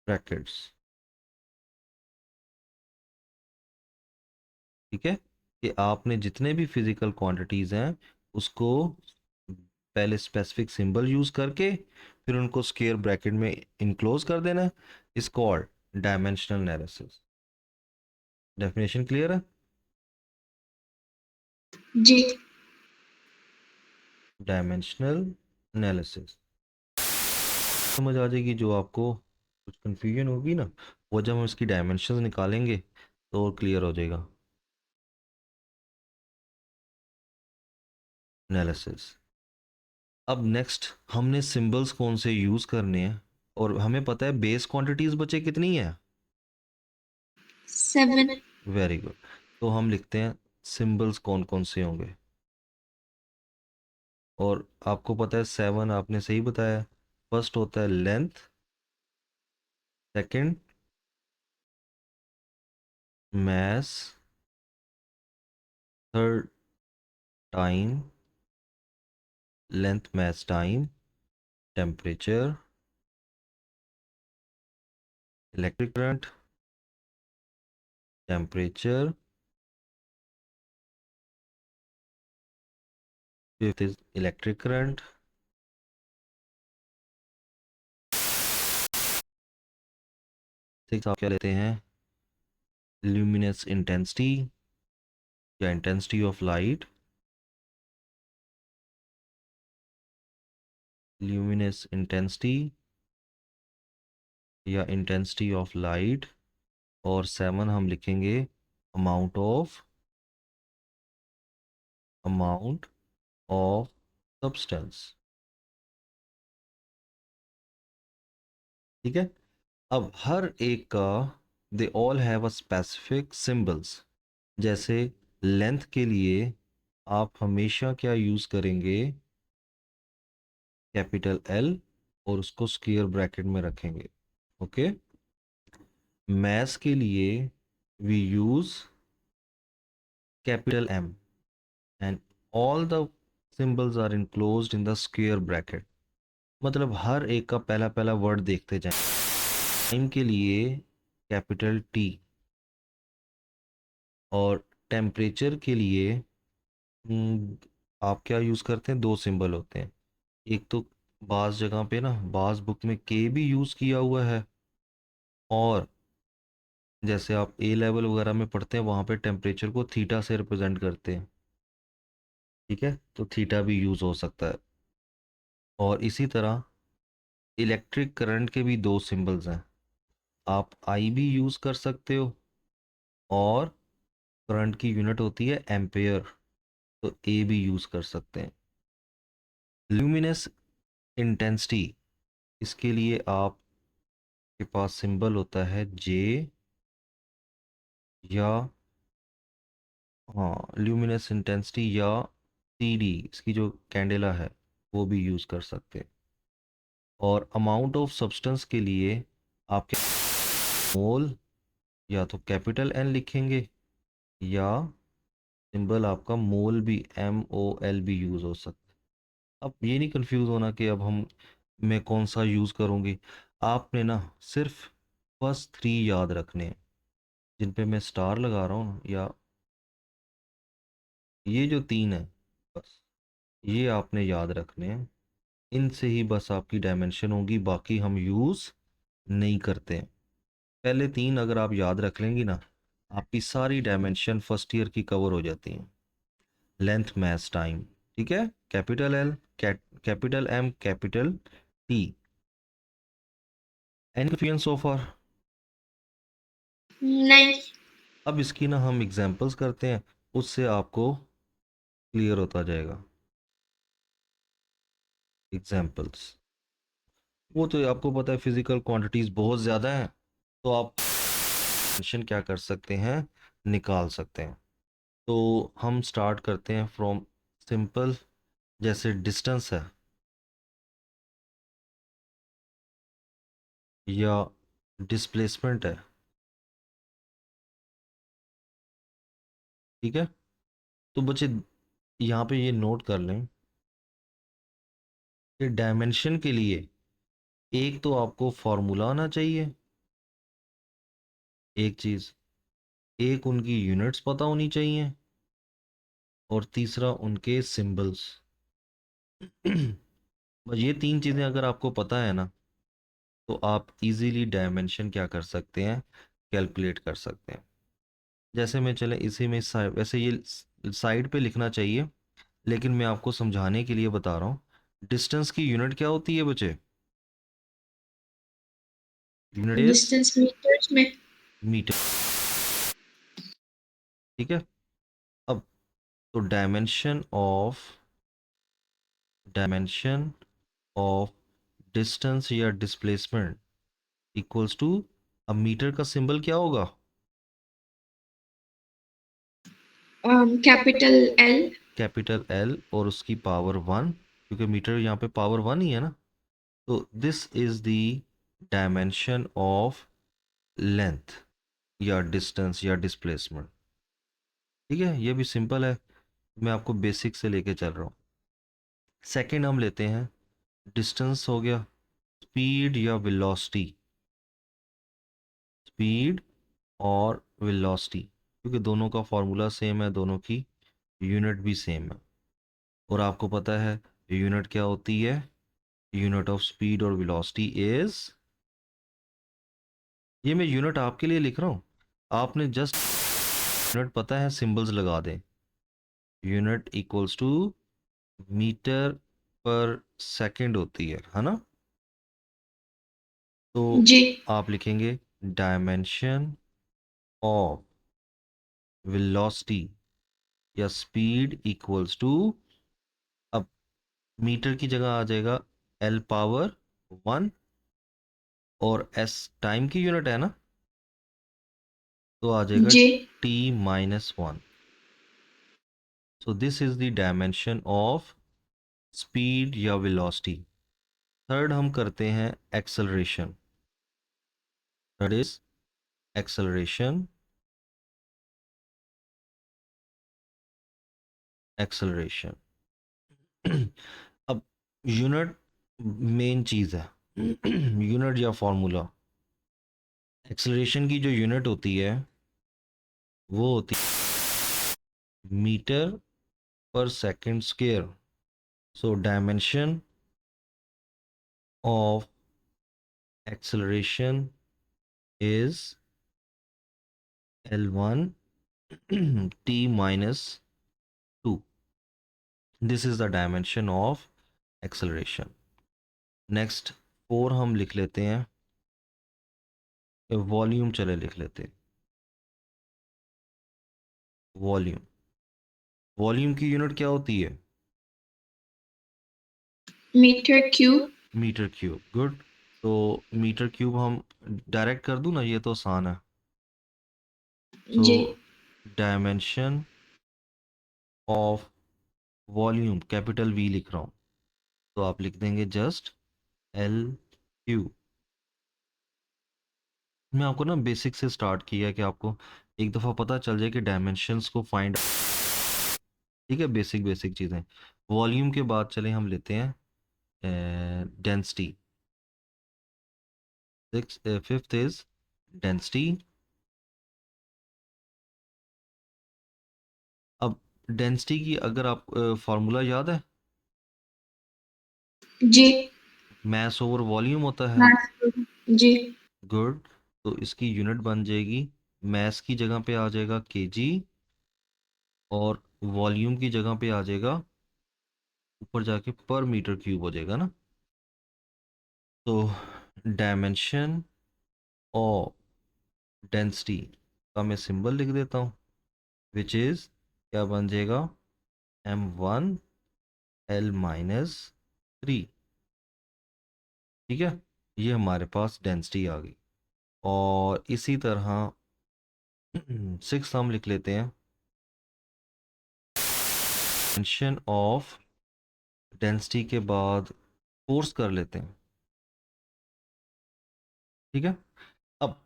brackets. ठीक है, कि आपने जितने भी फिजिकल क्वांटिटीज हैं उसको पहले स्पेसिफिक सिंबल यूज करके फिर उनको स्क्वायर ब्रैकेट में इनक्लोज कर देना, is called dimensional analysis. Definition clear है? जी डायमेंशनल एनालिसिस समझ आ जाएगी। जो आपको कुछ कंफ्यूजन होगी ना, वो जब हम इसकी डायमेंशंस निकालेंगे तो और क्लियर हो जाएगा। एनालिसिस। अब नेक्स्ट हमने सिंबल्स कौन से यूज करने हैं, और हमें पता है बेस क्वांटिटीज बचे कितनी है? 7। Very good. तो हम लिखते हैं सिंबल्स कौन कौन से होंगे, और आपको पता है 7, आपने सही बताया। फर्स्ट होता है length, second mass, third time, length, mass, time, temperature, electric current, temperature, fifth is electric current, six आप क्या लेते हैं, luminous intensity या intensity of light, luminous intensity या intensity of light, और सेवन हम लिखेंगे amount of substance। ठीक है, अब हर एक का they all have a specific symbols. जैसे लेंथ के लिए आप हमेशा क्या यूज करेंगे, कैपिटल एल, और उसको स्क्वायर ब्रैकेट में रखेंगे। ओके, मैथ के लिए we use capital M and all the symbols are enclosed in the square bracket. मतलब हर एक का पहला पहला वर्ड देखते जाएं। टाइम के लिए कैपिटल टी, और टेम्परेचर के लिए आप क्या यूज़ करते हैं, दो सिंबल होते हैं। एक तो बाज़ जगह पे ना, बाज़ बुक में के भी यूज़ किया हुआ है, और जैसे आप ए लेवल वगैरह में पढ़ते हैं वहाँ पे टेम्परेचर को थीटा से रिप्रेजेंट करते हैं। ठीक है, तो थीटा भी यूज़ हो सकता है। और इसी तरह इलेक्ट्रिक करंट के भी दो सिंबल्स हैं, आप आई भी यूज़ कर सकते हो, और करंट की यूनिट होती है एम्पेयर, तो ए भी यूज़ कर सकते हैं। ल्यूमिनस इंटेंसिटी, इसके लिए आपके पास सिंबल होता है जे, या हाँ ल्यूमिनस इंटेंसिटी, या सी डी, इसकी जो कैंडेला है वो भी यूज़ कर सकते हैं। और अमाउंट ऑफ सब्सटेंस के लिए आप क्या मोल, या तो कैपिटल एन लिखेंगे, या सिंबल आपका मोल भी MOL भी यूज़ हो सकता है। अब ये नहीं कंफ्यूज होना कि अब मैं कौन सा यूज़ करूँगी। आपने ना सिर्फ फर्स्ट थ्री याद रखने हैं, जिन पे मैं स्टार लगा रहा हूँ, या ये जो तीन है, बस ये आपने याद रखने हैं। इनसे ही बस आपकी डायमेंशन होगी, बाकी हम यूज़ नहीं करते हैं। पहले तीन अगर आप याद रख लेंगी ना, आपकी सारी डायमेंशन फर्स्ट ईयर की कवर हो जाती हैं। लेंथ, मैस, टाइम, ठीक है, capital L, capital M, capital T. Any confusion so far? नहीं। अब इसकी ना हम एग्जांपल्स करते हैं, उससे आपको क्लियर होता जाएगा। एग्जांपल्स, वो तो आपको पता है फिजिकल क्वांटिटीज बहुत ज़्यादा हैं, तो आप डायमेंशन क्या कर सकते हैं, निकाल सकते हैं। तो हम स्टार्ट करते हैं फ्रॉम सिंपल, जैसे डिस्टेंस है, या डिस्प्लेसमेंट है। ठीक है, तो बच्चे यहाँ पे ये नोट कर लें कि डायमेंशन के लिए एक तो आपको फॉर्मूला आना चाहिए, एक चीज़, एक उनकी यूनिट्स पता होनी चाहिए, और तीसरा उनके सिंबल्स। बस ये तीन चीज़ें अगर आपको पता है ना, तो आप इजीली डायमेंशन क्या कर सकते हैं, कैलकुलेट कर सकते हैं। जैसे मैं चले इसी में वैसे ये साइड पे लिखना चाहिए, लेकिन मैं आपको समझाने के लिए बता रहा हूँ। डिस्टेंस की यूनिट क्या होती है बच्चे, यूनिट इज डिस्टेंस मीटर्स में। मीटर। ठीक है, अब तो डायमेंशन ऑफ डिस्टेंस या डिस्प्लेसमेंट इक्वल्स टू, अब मीटर का सिंबल क्या होगा, कैपिटल एल। कैपिटल एल, और उसकी पावर वन, क्योंकि मीटर यहाँ पे पावर वन ही है ना। तो this is the dimension of length या डिस्टेंस या डिस्प्लेसमेंट। ठीक है, ये भी सिंपल है, मैं आपको बेसिक से लेके चल रहा हूँ। सेकंड हम लेते हैं, डिस्टेंस हो गया, स्पीड या वेलोसिटी, स्पीड और वेलोसिटी, क्योंकि दोनों का फॉर्मूला सेम है, दोनों की यूनिट भी सेम है। और आपको पता है यूनिट क्या होती है, यूनिट ऑफ स्पीड और वेलोसिटी इज, ये मैं यूनिट आपके लिए लिख रहा हूँ, आपने जस्ट यूनिट पता है सिंबल्स लगा दें। Unit equals to metre per second होती है ना। तो जी आप लिखेंगे डायमेंशन ऑफ वेलोसिटी या स्पीड इक्वल्स टू, अब मीटर की जगह आ जाएगा एल पावर 1 और एस टाइम की यूनिट है ना, तो आ जाएगा जी t-1। So this is the dimension of speed या वेलोसिटी। थर्ड हम करते हैं acceleration. Third is acceleration, acceleration. अब यूनिट मेन चीज है, यूनिट या फॉर्मूला। एक्सेलरेशन की जो यूनिट होती है वो होती है metre per second square. So dimension of acceleration is L1 t-2। This is the dimension of acceleration. Next 4 हम लिख लेते हैं, वॉल्यूम चले लिख लेते हैं, वॉल्यूम। वॉल्यूम की यूनिट क्या होती है, metre cube. Metre cube. Good. तो मीटर क्यूब हम डायरेक्ट कर दूं ना, ये तो आसान है। सो जी dimension of volume, capital V लिख रहा हूँ, तो आप लिख देंगे जस्ट एल क्यू। मैं आपको ना बेसिक से स्टार्ट किया है कि आपको एक दफ़ा पता चल जाए कि डायमेंशंस को फाइंड, ठीक है, बेसिक बेसिक चीज़ें। वॉल्यूम के बाद चले हम लेते हैं डेंसिटी। Fifth is density. अब डेंसिटी की अगर आप फार्मूला याद है, जी मैस ओवर वॉल्यूम होता है। मास। जी गुड। तो इसकी यूनिट बन जाएगी, मैस की जगह पे आ जाएगा केजी और वॉल्यूम की जगह पे आ जाएगा ऊपर जाके पर मीटर क्यूब हो जाएगा ना। तो डायमेंशन ऑफ डेंसिटी का मैं सिंबल लिख देता हूँ, विच इज क्या बन जाएगा, m1 L-3। ठीक है, ये हमारे पास डेंसिटी आ गई। और इसी तरह 6 हम लिख लेते हैं, डायमेंशन ऑफ डेंसिटी के बाद फोर्स कर लेते हैं। ठीक है, अब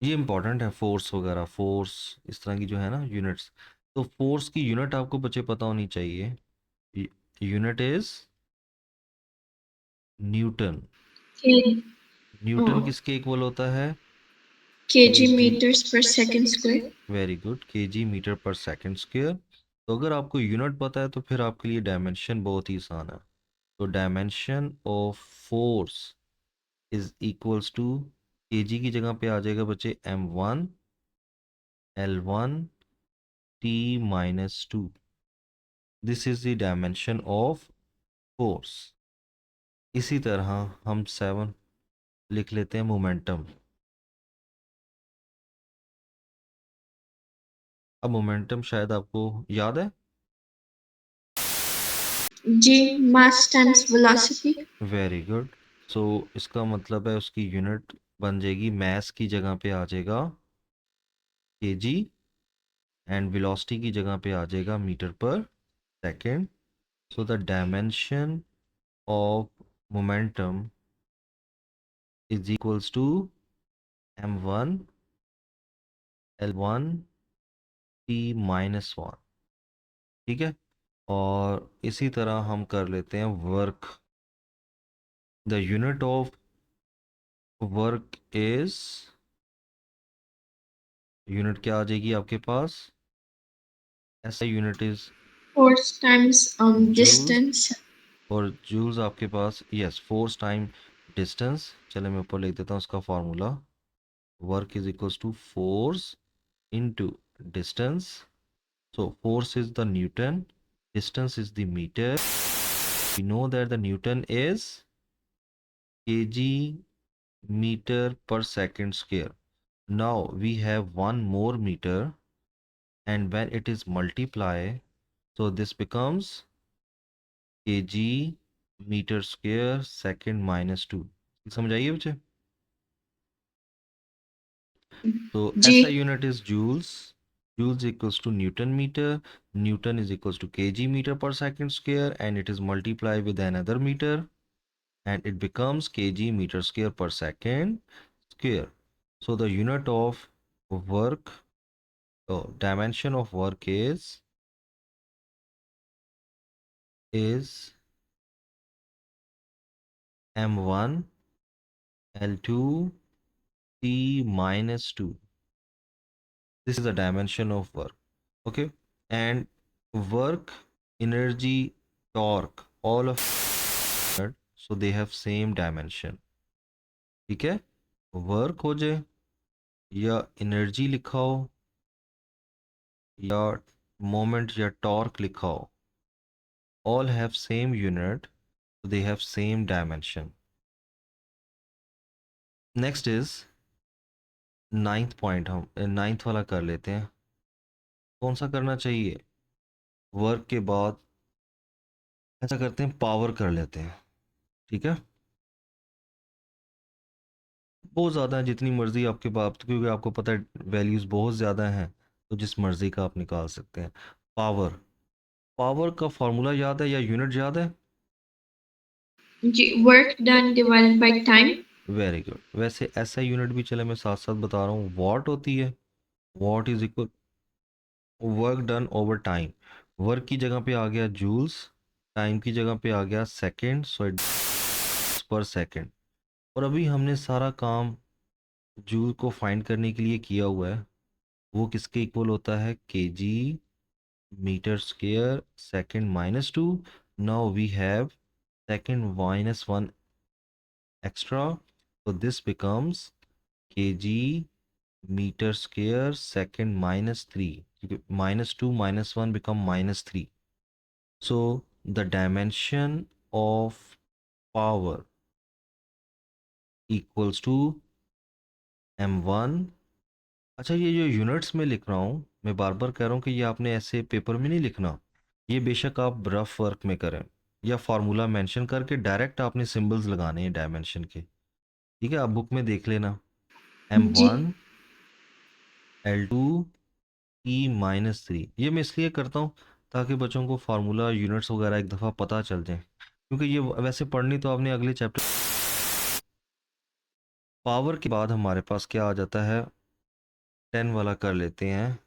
ये इंपॉर्टेंट है, फोर्स वगैरह, फोर्स इस तरह की जो है ना यूनिट्स। तो फोर्स की यूनिट आपको बच्चे पता होनी चाहिए, यूनिट इज न्यूटन। न्यूटन किसके इक्वल होता है, KG KG, meters per second square. Very good, KG metre per second square. तो अगर आपको यूनिट पता है तो फिर आपके लिए डायमेंशन बहुत ही आसान है। तो dimension of force is equals to, KG की जगह पे आ जाएगा बच्चे m1 L1 t-2। This is the dimension of force. इसी तरह हम 7 लिख लेते हैं, मोमेंटम। अब मोमेंटम शायद आपको याद है, जी mass times velocity. Very good. So इसका मतलब है उसकी यूनिट बन जाएगी, मैस की जगह पे आ जाएगा केजी एंड वेलोसिटी की जगह पे आ जाएगा metre per second. So the dimension of momentum is equals to m1 l1 t minus one. ठीक है, और इसी तरह हम कर लेते हैं work. The unit of work is, unit क्या आ जाएगी आपके पास, ऐसा unit is Force times joules, distance. और जूल्स आपके पास यस फोर्स टाइम डिस्टेंस। चले मैं ऊपर लिख देता हूँ उसका फॉर्मूला, work is equals to force into distance. So force is the Newton, distance is the meter. We know that the Newton is kg meter per second square. Now we have one more meter, and when it is multiply, so this becomes kg meter square second minus 2। समझ आइए बच्चे? So SI G. unit is joules. Joules equals to Newton meter. Newton is equals to kg meter per second square, and it is multiplied with another meter, and it becomes kg meter square per second square. So the unit of work, dimension of work is m1 l2 t minus 2. This is the dimension of work. Okay, and work, energy, torque, all of it, so they have same dimension। ठीक है, work हो जाए या energy लिखा हो या moment या torque लिखा हो, all have same unit, so they have same dimension। next is ninth point, हम नाइन्थ वाला कर लेते हैं। कौन सा करना चाहिए? वर्क के बाद ऐसा करते हैं, पावर कर लेते हैं। ठीक है, बहुत ज़्यादा है, जितनी मर्ज़ी आपके पास, क्योंकि आपको पता है वैल्यूज़ बहुत ज़्यादा हैं, तो जिस मर्ज़ी का आप निकाल सकते हैं। पावर, पावर का फॉर्मूला याद है या यूनिट याद है? G. Work done divided by time. Very good. वैसे ऐसा यूनिट भी चले मैं साथ साथ बता रहा हूँ, वॉट होती है। What is equal work done over time. Work की जगह पे आ गया जूल्स, टाइम की जगह पे आ गया सेकेंड, सो इट पर सेकेंड। और अभी हमने सारा काम जूल को फाइंड करने के लिए किया हुआ है, वो किसके इक्वल होता है? KG metre square second minus two. Now we have second minus one extra, so this becomes kg meter square second minus 3, minus 2 minus 1 become minus 3। so the dimension of power equals to m1। अच्छा, ये जो units में लिख रहा हूँ, मैं बार बार कह रहा हूँ कि ये आपने ऐसे पेपर में नहीं लिखना, ये बेशक आप रफ वर्क में करें या फार्मूला मेंशन करके डायरेक्ट आपने सिंबल्स लगाने हैं डायमेंशन के। ठीक है, आप बुक में देख लेना, G. m1 l2 E minus three. ये मैं इसलिए करता हूँ ताकि बच्चों को फार्मूला यूनिट्स वगैरह एक दफ़ा पता चल जाए, क्योंकि ये वैसे पढ़नी तो आपने अगले चैप्टर। पावर के बाद हमारे पास क्या आ जाता है? 10 वाला कर लेते हैं,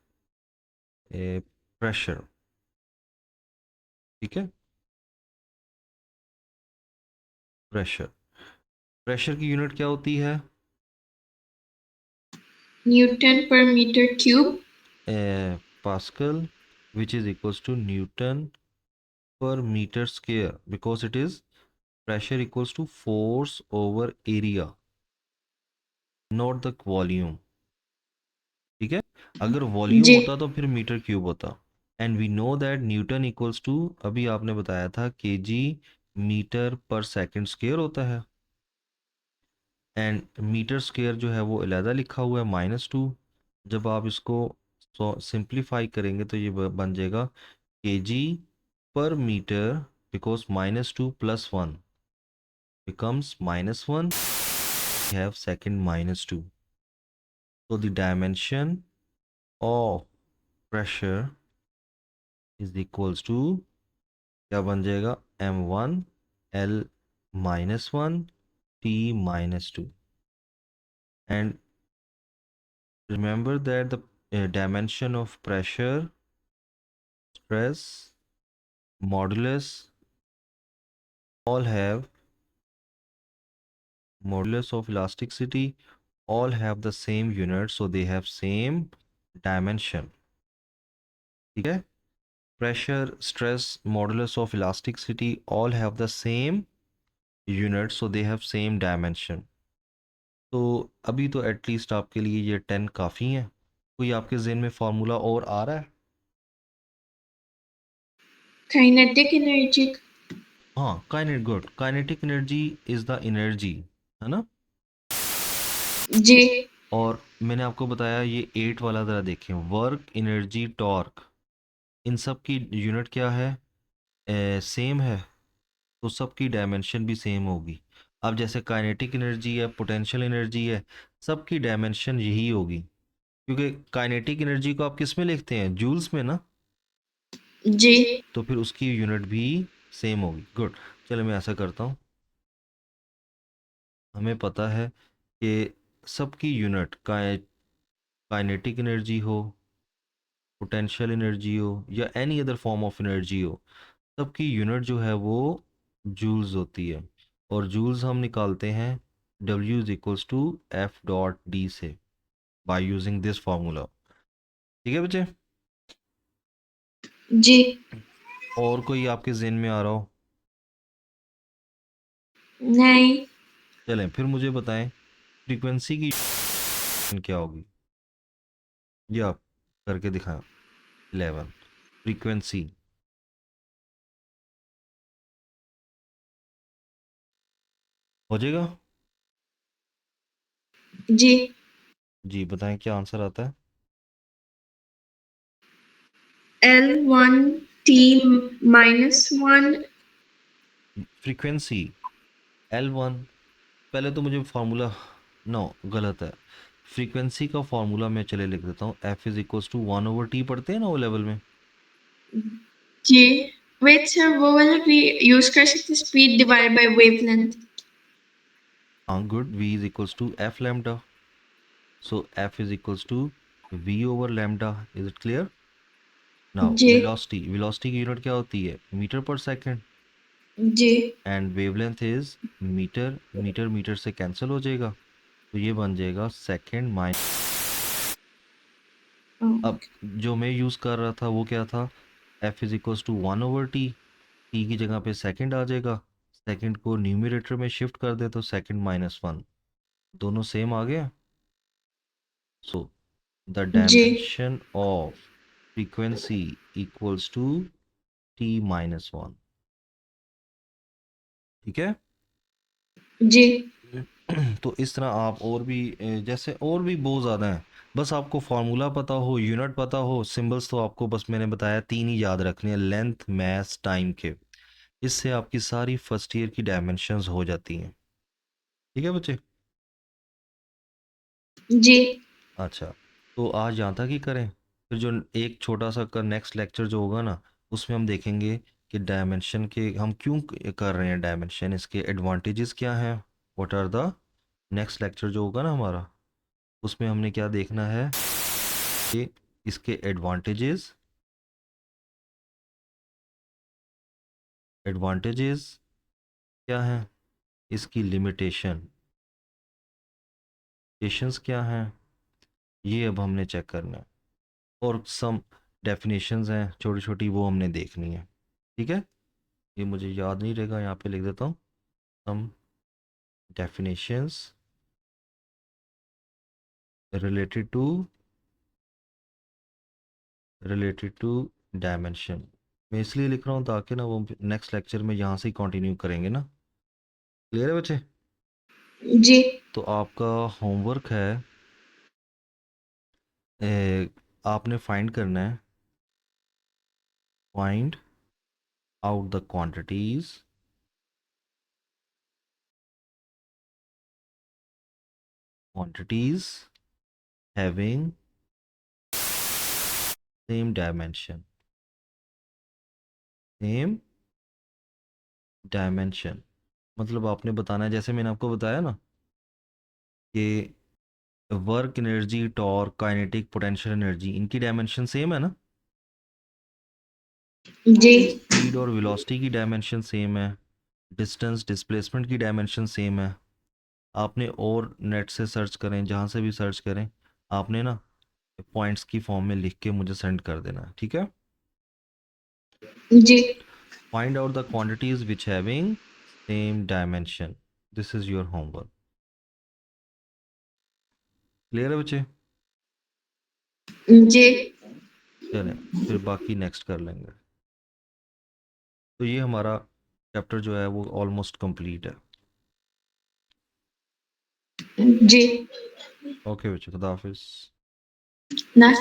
प्रेशर। ठीक है, प्रेशर, प्रेशर की यूनिट क्या होती है? Newton per meter cube. Pascal, which is equals to newton per metre square, because it is pressure equals to force over area, not the volume. ठीक है, अगर वॉल्यूम G. होता तो फिर मीटर क्यूब होता। And we know that newton equals to, अभी आपने बताया था, KG metre per second square होता है, एंड मीटर स्क्वायर जो है वो अलहदा लिखा हुआ है -2। जब आप इसको सिंप्लीफाई करेंगे तो ये बन जाएगा केजी पर metre, because -2 plus 1 becomes -1, we have second -2। so the dimension of pressure is equals to, क्या बन जाएगा? m1 l -1 t -2। and remember that the dimension of pressure, stress, modulus all have modulus of elasticity all have the same unit, so they have same dimension. ठीक है? Pressure, stress, modulus of elasticity all have the same unit, so they have same dimension. तो अभी तो at least आपके लिए ये 10 काफ़ी है। कोई आपके जहन में फार्मूला और आ रहा है? Kinetic energy. हाँ, काइनेट good. Kinetic energy is the energy, है ना? जी। और मैंने आपको बताया ये 8 वाला ज़रा देखें, वर्क, एनर्जी, टॉर्क, इन सब की यूनिट क्या है? सेम है, तो सबकी डायमेंशन भी सेम होगी। अब जैसे काइनेटिक एनर्जी है, पोटेंशियल एनर्जी है, सबकी डायमेंशन यही होगी, क्योंकि काइनेटिक एनर्जी को आप किस में लिखते हैं? जूल्स में ना? जी। तो फिर उसकी यूनिट भी सेम होगी। गुड। चलो मैं ऐसा करता हूँ, हमें पता है कि सबकी यूनिट काइनेटिक एनर्जी हो, पोटेंशियल एनर्जी हो, या any other form of energy हो, सबकी यूनिट जो है वो जूल्स होती है। और जूल्स हम निकालते हैं W is equals to F dot D से, बाय यूजिंग दिस फार्मूला। ठीक है बच्चे? जी। और कोई आपके जहन में आ रहा हो? नहीं। चलें फिर मुझे बताएं, फ्रीक्वेंसी की क्या होगी? ये आप करके दिखाएं। 11 फ्रीक्वेंसी। हो जाएगा? जी। जी बताएं क्या आंसर आता है? L1T-1। फ्रीक्वेंसी L1, पहले तो मुझे फार्मूला, नो गलत है। फ्रीक्वेंसी का फार्मूला मैं चले लिख देता हूँ, F is equals to 1/t, पढ़ते हैं ना वो लेवल में? जी। वेट सर, वो वाला भी यूज कर सकते, स्पीड डिवाइड बाय वेवलेंथ। हाँ good, v is equals to F lambda, so F is equals to v over lambda. Is it clear? Now जी। वेलोसिटी की यूनिट क्या होती है? Metre per second. जी। And wavelength is metre, metre metre से cancel हो जाएगा, तो ये बन जाएगा सेकंड माइनस। अब जो मैं यूज़ कर रहा था वो क्या था? F is equals to 1/t, T की जगह पे सेकंड आ जाएगा, सेकंड को न्यूमरेटर में शिफ्ट कर दे तो सेकंड माइनस 1, दोनों सेम आ गया। सो द जी। Dimension of frequency equals to t-1। ठीक है? जी। तो इस तरह आप और भी जैसे और भी बहुत ज़्यादा हैं, बस आपको फार्मूला पता हो, यूनिट पता हो, सिंबल्स तो आपको बस मैंने बताया 3 ही याद रखने हैं, लेंथ, मास, टाइम के। इससे आपकी सारी फर्स्ट ईयर की डायमेंशंस हो जाती हैं। ठीक है बच्चे? जी। अच्छा, तो आज यहाँ तक ही करें, फिर जो एक छोटा सा कर नेक्स्ट लेक्चर जो होगा ना, उसमें हम देखेंगे कि डायमेंशन के हम क्यों कर रहे हैं डायमेंशन, इसके एडवांटेजेस क्या हैं, what are the, next lecture जो होगा ना हमारा, उसमें हमने क्या देखना है कि इसके एडवांटेजेस, एडवांटेजेस क्या हैं, इसकी लिमिटेशन, लिमिटेशंस क्या हैं, ये अब हमने चेक करना है। और सम डेफिनेशंस हैं छोटी छोटी, वो हमने देखनी है। ठीक है? ये मुझे याद नहीं रहेगा, यहाँ पे लिख देता हूँ, सम definitions related to dimension। मैं इसलिए लिख रहा हूँ ताकि ना वो नेक्स्ट लेक्चर में यहाँ से ही कंटिन्यू करेंगे ना। क्लियर है बच्चे? जी। तो आपका होमवर्क है, आपने फाइंड करना है, find out the quantities having same dimension, same dimension. मतलब आपने बताना है, जैसे मैंने आपको बताया ना कि work energy, torque, kinetic, potential energy, इनकी डायमेंशन सेम है ना? जी स्पीड और वेलोसिटी की डायमेंशन सेम है, डिस्टेंस, डिस्प्लेसमेंट की डायमेंशन सेम है। आपने और नेट से सर्च करें, जहाँ से भी सर्च करें, आपने ना पॉइंट्स की फॉर्म में लिख के मुझे सेंड कर देना है, ठीक है? जी find out the quantities which having same dimension, this is your homework. Clear है बच्चे? जी चलें, फिर बाकी नेक्स्ट कर लेंगे। तो ये हमारा चैप्टर जो है वो ऑलमोस्ट कंप्लीट है। जी ओके बच्चे, खुदा हाफिज़। ना